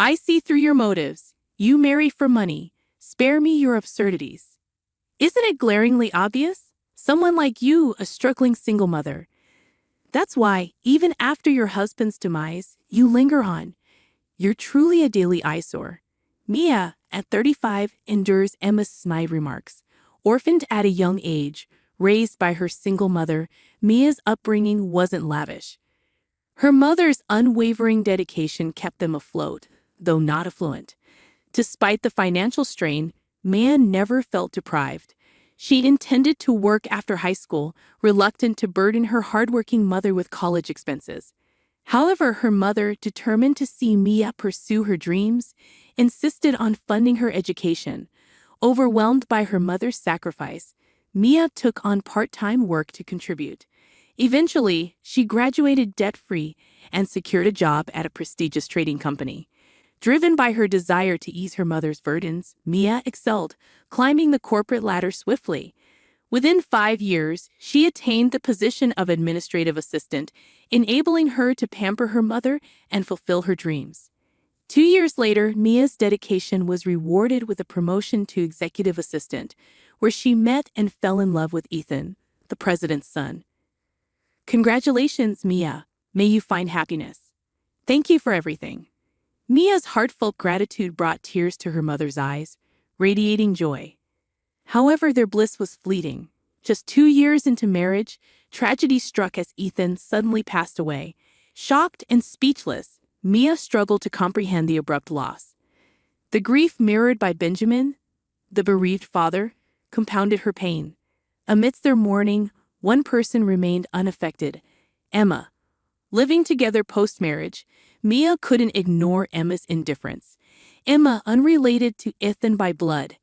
I see through your motives. You marry for money. Spare me your absurdities. Isn't it glaringly obvious? Someone like you, a struggling single mother. That's why, even after your husband's demise, you linger on. You're truly a daily eyesore. Mia, at 35, endures Emma's snide remarks. Orphaned at a young age, raised by her single mother, Mia's upbringing wasn't lavish. Her mother's unwavering dedication kept them afloat, though not affluent. Despite the financial strain, Mia never felt deprived. She intended to work after high school, reluctant to burden her hardworking mother with college expenses. However, her mother, determined to see Mia pursue her dreams, insisted on funding her education. Overwhelmed by her mother's sacrifice, Mia took on part-time work to contribute. Eventually, she graduated debt-free and secured a job at a prestigious trading company. Driven by her desire to ease her mother's burdens, Mia excelled, climbing the corporate ladder swiftly. Within 5 years, she attained the position of administrative assistant, enabling her to pamper her mother and fulfill her dreams. 2 years later, Mia's dedication was rewarded with a promotion to executive assistant, where she met and fell in love with Ethan, the president's son. Congratulations, Mia. May you find happiness. Thank you for everything. Mia's heartfelt gratitude brought tears to her mother's eyes, radiating joy. However, their bliss was fleeting. Just 2 years into marriage, tragedy struck as Ethan suddenly passed away. Shocked and speechless, Mia struggled to comprehend the abrupt loss. The grief mirrored by Benjamin, the bereaved father, compounded her pain. Amidst their mourning, one person remained unaffected: Emma. Living together post-marriage, Mia couldn't ignore Emma's indifference. Emma, unrelated to Ethan by blood,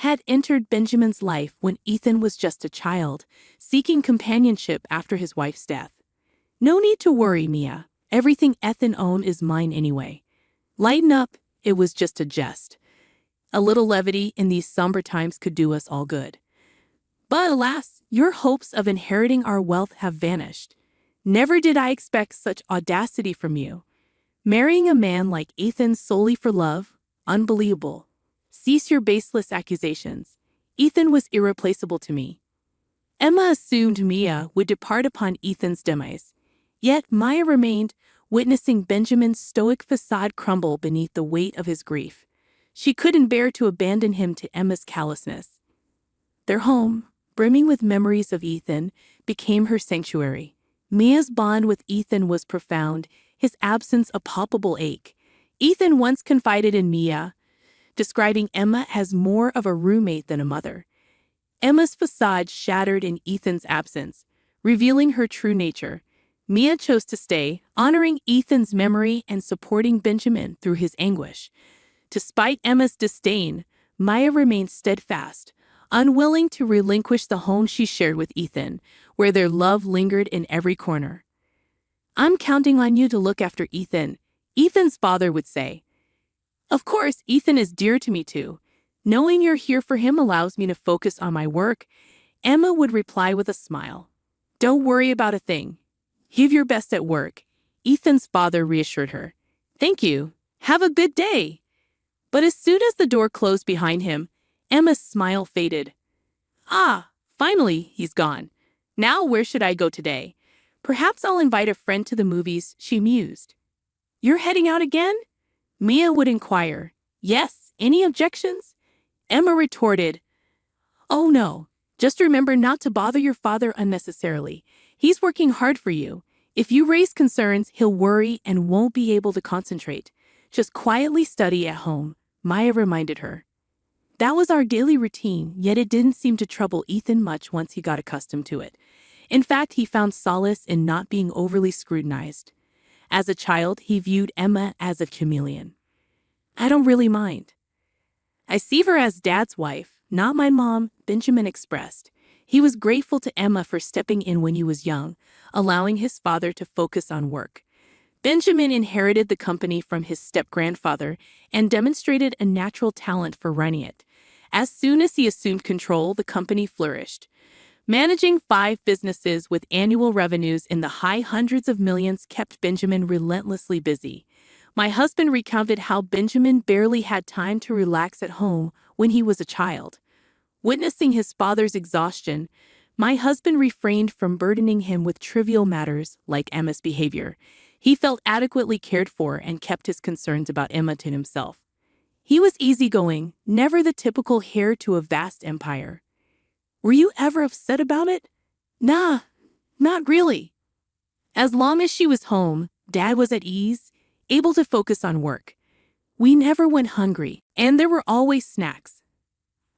had entered Benjamin's life when Ethan was just a child, seeking companionship after his wife's death. No need to worry, Mia. Everything Ethan owned is mine anyway. Lighten up, it was just a jest. A little levity in these somber times could do us all good. But alas, your hopes of inheriting our wealth have vanished. Never did I expect such audacity from you. Marrying a man like Ethan solely for love? Unbelievable. Cease your baseless accusations. Ethan was irreplaceable to me. Emma assumed Mia would depart upon Ethan's demise. Yet Maya remained, witnessing Benjamin's stoic facade crumble beneath the weight of his grief. She couldn't bear to abandon him to Emma's callousness. Their home, brimming with memories of Ethan, became her sanctuary. Mia's bond with Ethan was profound, his absence a palpable ache. Ethan once confided in Mia, describing Emma as more of a roommate than a mother. Emma's facade shattered in Ethan's absence, revealing her true nature. Mia chose to stay, honoring Ethan's memory and supporting Benjamin through his anguish. Despite Emma's disdain, Maya remained steadfast, unwilling to relinquish the home she shared with Ethan, where their love lingered in every corner. "I'm counting on you to look after Ethan," Ethan's father would say. "Of course, Ethan is dear to me too. Knowing you're here for him allows me to focus on my work," Emma would reply with a smile. "Don't worry about a thing. Give your best at work," Ethan's father reassured her. "Thank you. Have a good day." But as soon as the door closed behind him, Emma's smile faded. "Ah, finally, he's gone. Now where should I go today? Perhaps I'll invite a friend to the movies," she mused. "You're heading out again?" Mia would inquire. "Yes, any objections?" Emma retorted. "Oh no, just remember not to bother your father unnecessarily. He's working hard for you. If you raise concerns, he'll worry and won't be able to concentrate. Just quietly study at home," Maya reminded her. That was our daily routine, yet it didn't seem to trouble Ethan much once he got accustomed to it. In fact, he found solace in not being overly scrutinized. As a child, he viewed Emma as a chameleon. "I don't really mind. I see her as Dad's wife, not my mom," Benjamin expressed. He was grateful to Emma for stepping in when he was young, allowing his father to focus on work. Benjamin inherited the company from his step-grandfather and demonstrated a natural talent for running it. As soon as he assumed control, the company flourished. Managing 5 businesses with annual revenues in the high hundreds of millions kept Benjamin relentlessly busy. My husband recounted how Benjamin barely had time to relax at home when he was a child. Witnessing his father's exhaustion, my husband refrained from burdening him with trivial matters like Emma's behavior. He felt adequately cared for and kept his concerns about Emma to himself. He was easygoing, never the typical heir to a vast empire. Were you ever upset about it? Nah, not really. As long as she was home, Dad was at ease, able to focus on work. We never went hungry, and there were always snacks.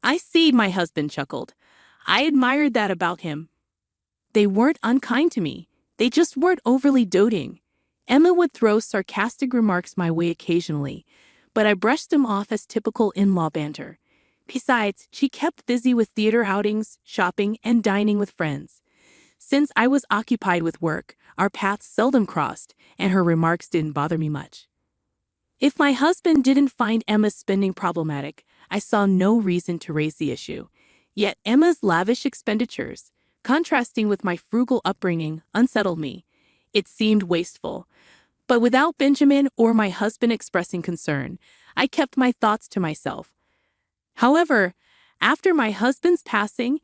I see, my husband chuckled. I admired that about him. They weren't unkind to me. They just weren't overly doting. Emma would throw sarcastic remarks my way occasionally, but I brushed them off as typical in-law banter. Besides, she kept busy with theater outings, shopping, and dining with friends. Since I was occupied with work, our paths seldom crossed, and her remarks didn't bother me much. If my husband didn't find Emma's spending problematic, I saw no reason to raise the issue. Yet Emma's lavish expenditures, contrasting with my frugal upbringing, unsettled me. It seemed wasteful. But without Benjamin or my husband expressing concern, I kept my thoughts to myself. However, after my husband's passing,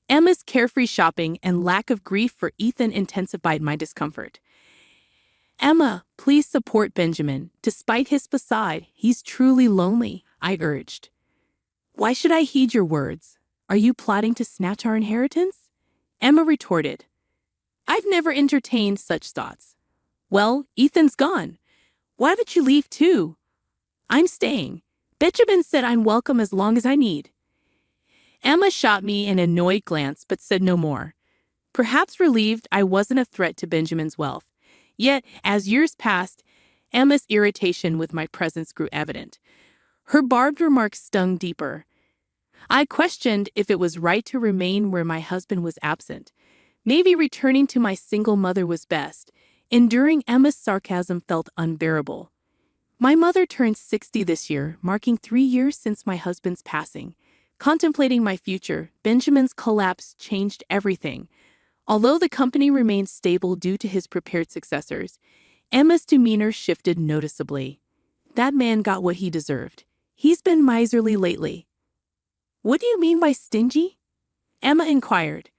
Emma's carefree shopping and lack of grief for Ethan intensified my discomfort. Emma, please support Benjamin. Despite his facade, he's truly lonely, I urged. Why should I heed your words? Are you plotting to snatch our inheritance? Emma retorted. I've never entertained such thoughts. Well, Ethan's gone. Why don't you leave too? I'm staying. Benjamin said I'm welcome as long as I need. Emma shot me an annoyed glance but said no more. Perhaps relieved I wasn't a threat to Benjamin's wealth. Yet, as years passed, Emma's irritation with my presence grew evident. Her barbed remarks stung deeper. I questioned if it was right to remain where my husband was absent. Maybe returning to my single mother was best. Enduring Emma's sarcasm felt unbearable. My mother turned 60 this year, marking 3 years since my husband's passing. Contemplating my future, Benjamin's collapse changed everything. Although the company remained stable due to his prepared successors, Emma's demeanor shifted noticeably. That man got what he deserved. He's been miserly lately. What do you mean by stingy? Emma inquired.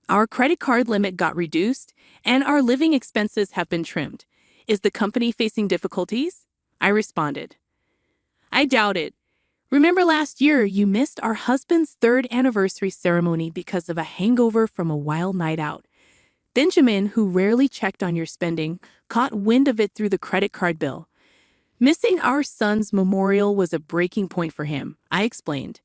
Our credit card limit got reduced, and our living expenses have been trimmed. Is the company facing difficulties? I responded. I doubt it. Remember last year you missed our husband's 3rd anniversary ceremony because of a hangover from a wild night out. Benjamin, who rarely checked on your spending, caught wind of it through the credit card bill. Missing our son's memorial was a breaking point for him, I explained.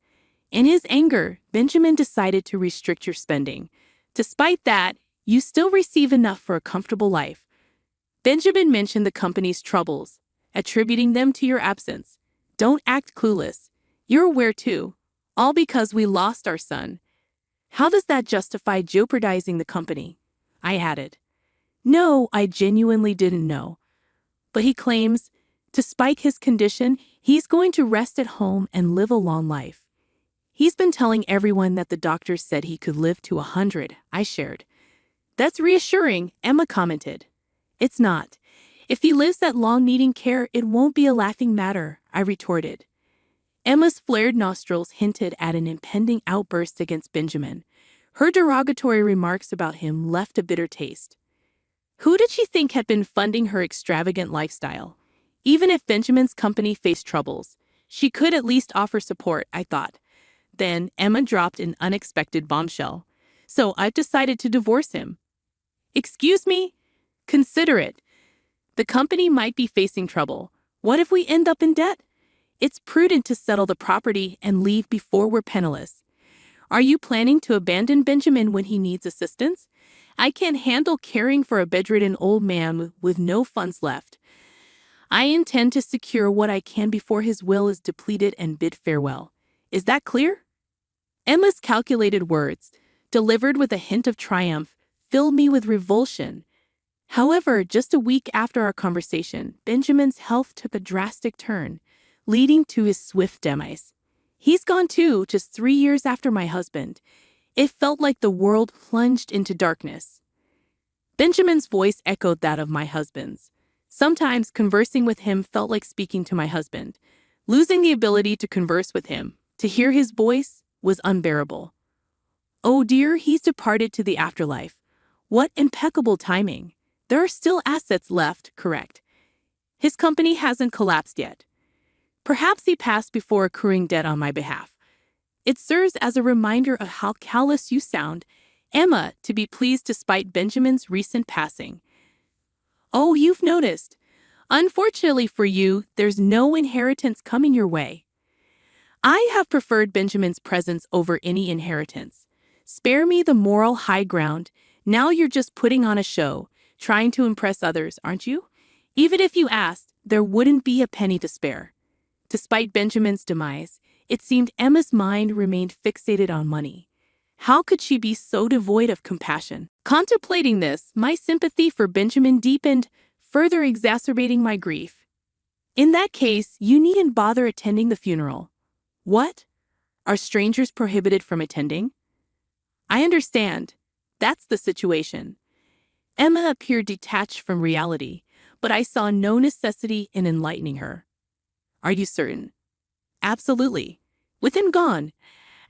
In his anger, Benjamin decided to restrict your spending. Despite that, you still receive enough for a comfortable life. Benjamin mentioned the company's troubles, attributing them to your absence. Don't act clueless. You're aware too. All because we lost our son. How does that justify jeopardizing the company? I added. No, I genuinely didn't know. But he claims, despite his condition, he's going to rest at home and live a long life. He's been telling everyone that the doctors said he could live to 100, I shared. That's reassuring, Emma commented. It's not. If he lives that long needing care, it won't be a laughing matter, I retorted. Emma's flared nostrils hinted at an impending outburst against Benjamin. Her derogatory remarks about him left a bitter taste. Who did she think had been funding her extravagant lifestyle? Even if Benjamin's company faced troubles, she could at least offer support, I thought. Then Emma dropped an unexpected bombshell. So I've decided to divorce him. Excuse me? Consider it. The company might be facing trouble. What if we end up in debt? It's prudent to settle the property and leave before we're penniless. Are you planning to abandon Benjamin when he needs assistance? I can't handle caring for a bedridden old man with no funds left. I intend to secure what I can before his will is depleted and bid farewell. Is that clear? Emma's calculated words, delivered with a hint of triumph, filled me with revulsion. However, just a week after our conversation, Benjamin's health took a drastic turn, leading to his swift demise. He's gone too, just 3 years after my husband. It felt like the world plunged into darkness. Benjamin's voice echoed that of my husband's. Sometimes conversing with him felt like speaking to my husband. Losing the ability to converse with him, to hear his voice, was unbearable. Oh dear, he's departed to the afterlife. What impeccable timing. There are still assets left, correct? His company hasn't collapsed yet. Perhaps he passed before accruing debt on my behalf. It serves as a reminder of how callous you sound, Emma, to be pleased despite Benjamin's recent passing. Oh, you've noticed. Unfortunately for you, there's no inheritance coming your way. I have preferred Benjamin's presence over any inheritance. Spare me the moral high ground. Now you're just putting on a show, trying to impress others, aren't you? Even if you asked, there wouldn't be a penny to spare. Despite Benjamin's demise, it seemed Emma's mind remained fixated on money. How could she be so devoid of compassion? Contemplating this, my sympathy for Benjamin deepened, further exacerbating my grief. In that case, you needn't bother attending the funeral. What? Are strangers prohibited from attending? I understand. That's the situation. Emma appeared detached from reality, but I saw no necessity in enlightening her. Are you certain? Absolutely. With him gone,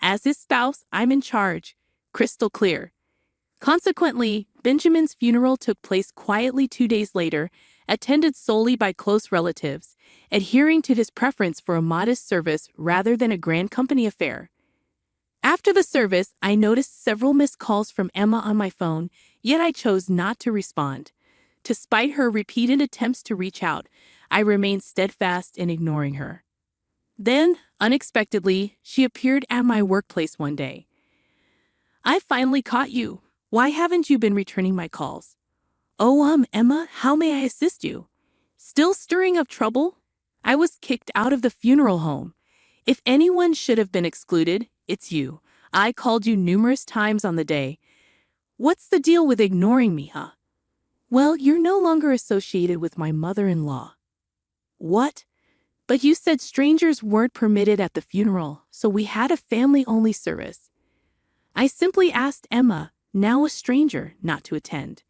as his spouse, I'm in charge. Crystal clear. Consequently, Benjamin's funeral took place quietly 2 days later, attended solely by close relatives, adhering to his preference for a modest service rather than a grand company affair. After the service, I noticed several missed calls from Emma on my phone, yet I chose not to respond. Despite her repeated attempts to reach out, I remained steadfast in ignoring her. Then, unexpectedly, she appeared at my workplace one day. I finally caught you. Why haven't you been returning my calls? Oh, Emma, how may I assist you? Still stirring up trouble? I was kicked out of the funeral home. If anyone should have been excluded, it's you. I called you numerous times on the day. What's the deal with ignoring me, huh? Well, you're no longer associated with my mother-in-law. What? But you said strangers weren't permitted at the funeral, so we had a family-only service. I simply asked Emma, now a stranger, not to attend.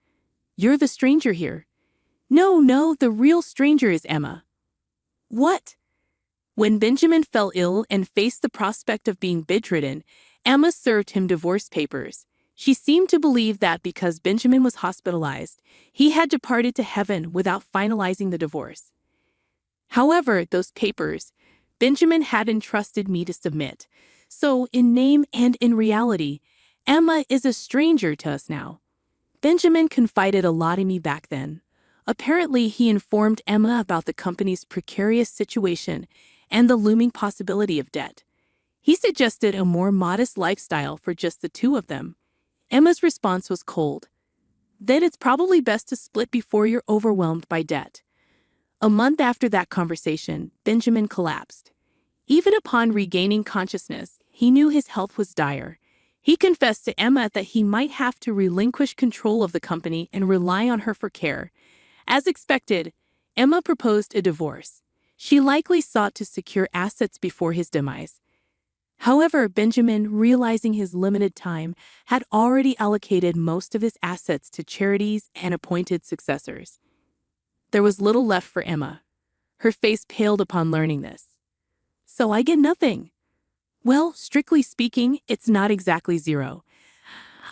You're the stranger here. No, the real stranger is Emma. What? When Benjamin fell ill and faced the prospect of being bedridden, Emma served him divorce papers. She seemed to believe that because Benjamin was hospitalized, he had departed to heaven without finalizing the divorce. However, those papers, Benjamin had entrusted me to submit. So, in name and in reality, Emma is a stranger to us now. Benjamin confided a lot in me back then. Apparently, he informed Emma about the company's precarious situation and the looming possibility of debt. He suggested a more modest lifestyle for just the two of them. Emma's response was cold. Then it's probably best to split before you're overwhelmed by debt. A month after that conversation, Benjamin collapsed. Even upon regaining consciousness, he knew his health was dire. He confessed to Emma that he might have to relinquish control of the company and rely on her for care. As expected, Emma proposed a divorce. She likely sought to secure assets before his demise. However, Benjamin, realizing his limited time, had already allocated most of his assets to charities and appointed successors. There was little left for Emma. Her face paled upon learning this. So I get nothing. Well, strictly speaking, it's not exactly zero.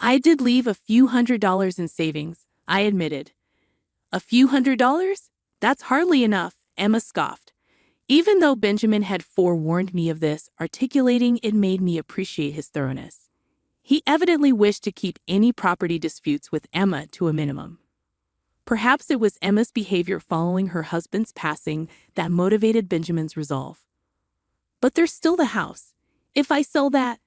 I did leave a few $100s in savings, I admitted. A few $100s? That's hardly enough, Emma scoffed. Even though Benjamin had forewarned me of this, articulating it made me appreciate his thoroughness. He evidently wished to keep any property disputes with Emma to a minimum. Perhaps it was Emma's behavior following her husband's passing that motivated Benjamin's resolve. But there's still the house. If I sell that...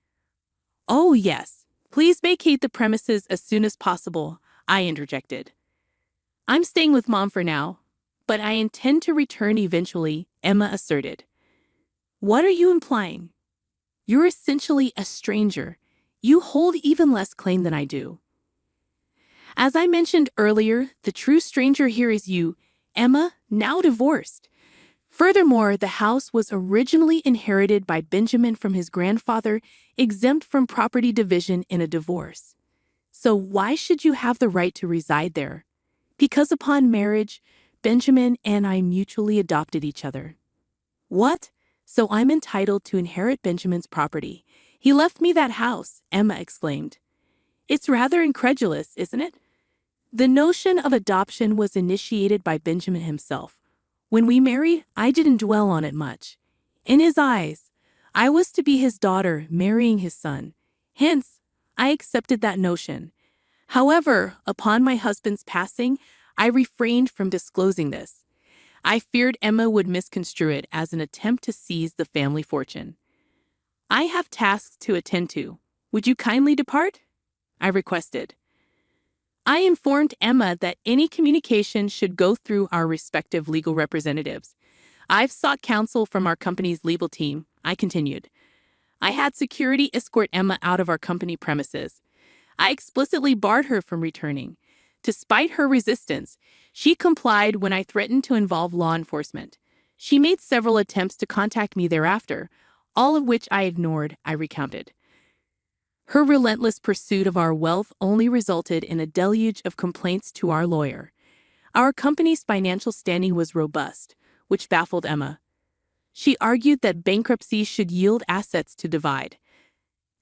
Oh, yes. Please vacate the premises as soon as possible, I interjected. I'm staying with Mom for now, but I intend to return eventually, Emma asserted. What are you implying? You're essentially a stranger. You hold even less claim than I do. As I mentioned earlier, the true stranger here is you, Emma, now divorced. Furthermore, the house was originally inherited by Benjamin from his grandfather, exempt from property division in a divorce. So why should you have the right to reside there? Because upon marriage, Benjamin and I mutually adopted each other. What? So I'm entitled to inherit Benjamin's property. He left me that house, Emma exclaimed. It's rather incredulous, isn't it? The notion of adoption was initiated by Benjamin himself. When we married, I didn't dwell on it much. In his eyes, I was to be his daughter marrying his son. Hence, I accepted that notion. However, upon my husband's passing, I refrained from disclosing this. I feared Emma would misconstrue it as an attempt to seize the family fortune. I have tasks to attend to. Would you kindly depart? I requested. I informed Emma that any communication should go through our respective legal representatives. I've sought counsel from our company's legal team, I continued. I had security escort Emma out of our company premises. I explicitly barred her from returning. Despite her resistance, she complied when I threatened to involve law enforcement. She made several attempts to contact me thereafter, all of which I ignored, I recounted. Her relentless pursuit of our wealth only resulted in a deluge of complaints to our lawyer. Our company's financial standing was robust, which baffled Emma. She argued that bankruptcy should yield assets to divide.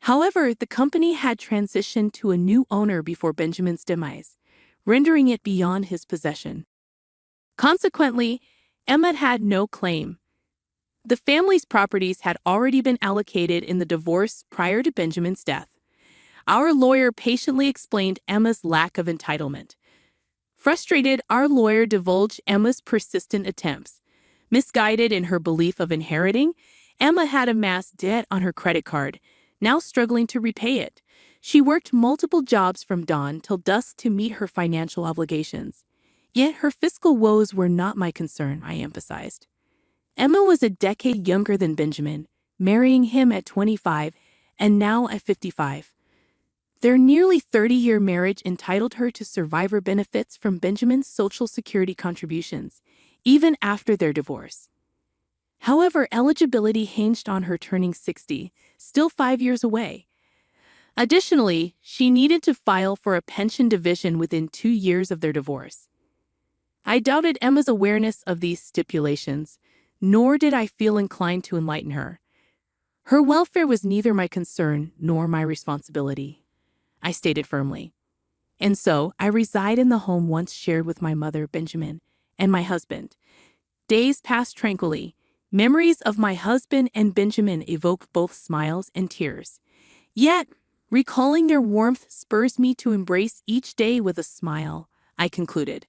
However, the company had transitioned to a new owner before Benjamin's demise, rendering it beyond his possession. Consequently, Emma had no claim. The family's properties had already been allocated in the divorce prior to Benjamin's death. Our lawyer patiently explained Emma's lack of entitlement. Frustrated, our lawyer divulged Emma's persistent attempts. Misguided in her belief of inheriting, Emma had amassed debt on her credit card, now struggling to repay it. She worked multiple jobs from dawn till dusk to meet her financial obligations. Yet her fiscal woes were not my concern, I emphasized. Emma was a decade younger than Benjamin, marrying him at 25 and now at 55. Their nearly 30-year marriage entitled her to survivor benefits from Benjamin's Social Security contributions, even after their divorce. However, eligibility hinged on her turning 60, still 5 years away. Additionally, she needed to file for a pension division within 2 years of their divorce. I doubted Emma's awareness of these stipulations, nor did I feel inclined to enlighten her. Her welfare was neither my concern nor my responsibility, I stated firmly. And so, I reside in the home once shared with my mother, Benjamin, and my husband. Days passed tranquilly. Memories of my husband and Benjamin evoke both smiles and tears. Yet, recalling their warmth spurs me to embrace each day with a smile, I concluded.